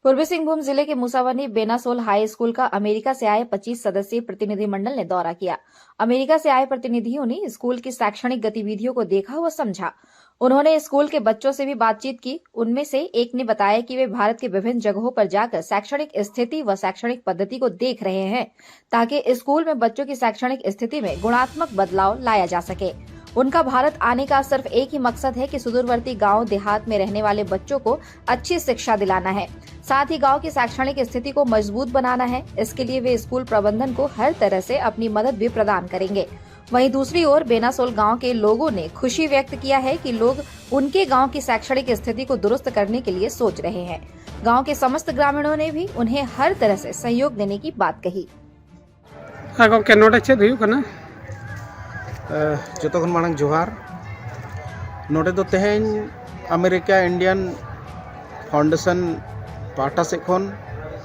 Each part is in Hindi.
पूर्वी सिंहभूम जिले के मुसावनी बेनासोल हाई स्कूल का अमेरिका से आए 25 सदस्यीय प्रतिनिधिमंडल ने दौरा किया। अमेरिका से आए प्रतिनिधियों ने स्कूल की शैक्षणिक गतिविधियों को देखा व समझा। उन्होंने स्कूल के बच्चों से भी बातचीत की। उनमें से एक ने बताया कि वे भारत के विभिन्न जगहों पर जाकर शैक्षणिक स्थिति व शैक्षणिक पद्धति को देख रहे हैं, ताकि स्कूल में बच्चों की शैक्षणिक स्थिति में गुणात्मक बदलाव लाया जा सके। उनका भारत आने का सिर्फ एक ही मकसद है कि सुदूरवर्ती गांव देहात में रहने वाले बच्चों को अच्छी शिक्षा दिलाना है, साथ ही गांव की शैक्षणिक स्थिति को मजबूत बनाना है। इसके लिए वे स्कूल प्रबंधन को हर तरह से अपनी मदद भी प्रदान करेंगे। वहीं दूसरी ओर बेनासोल गांव के लोगों ने खुशी व्यक्त किया है कि लोग उनके गांव की शैक्षणिक स्थिति को दुरुस्त करने के लिए सोच रहे हैं। गांव के समस्त ग्रामीणों ने भी उन्हें हर तरह से सहयोग देने की बात कही। जोतोखन मांग जोहार नोडे दो तेहेन अमेरिका इंडियन फाउंडेशन पाटा से खन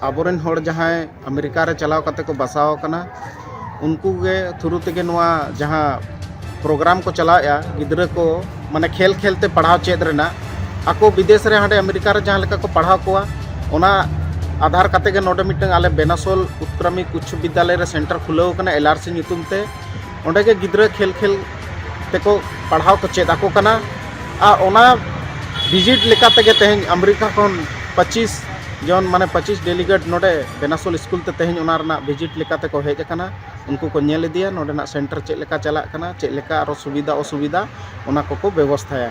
आबोरेन होड़ जहां अमेरिका रे चलाव कते को बसाव कना उनको गे थ्रू तेगे नोआ जहां प्रोग्राम को चलाया गिद्रा को माने खेल खेलते पढ़ाव चेद रेना आको विदेश रे हांडे अमेरिका रे जहां लेका को पढ़ाव कोआ ओना आधार कते गे नोडे मिटंग आले बेनासोल उत्क्रमिक उच्च विद्यालय रे सेंटर खुलाव कना एलआरसी ᱧᱩᱛᱩᱢ ते ओंडे के गिद्रा खेल खेल तेको पढ़ाव को चेद आको कना आ ओना विजिट लेका तेगे तेहेन अमेरिका खन 25 जन माने 25 डेलीगेट नोडे बेनासोल स्कूल ते तेहेन ओना रना विजिट लेका तेको हेज कना उनको को नेल दिया नोडे ना सेंटर चेद लेका चला कना चेद लेका आरो सुविधा असुविधा ओना को व्यवस्थाया।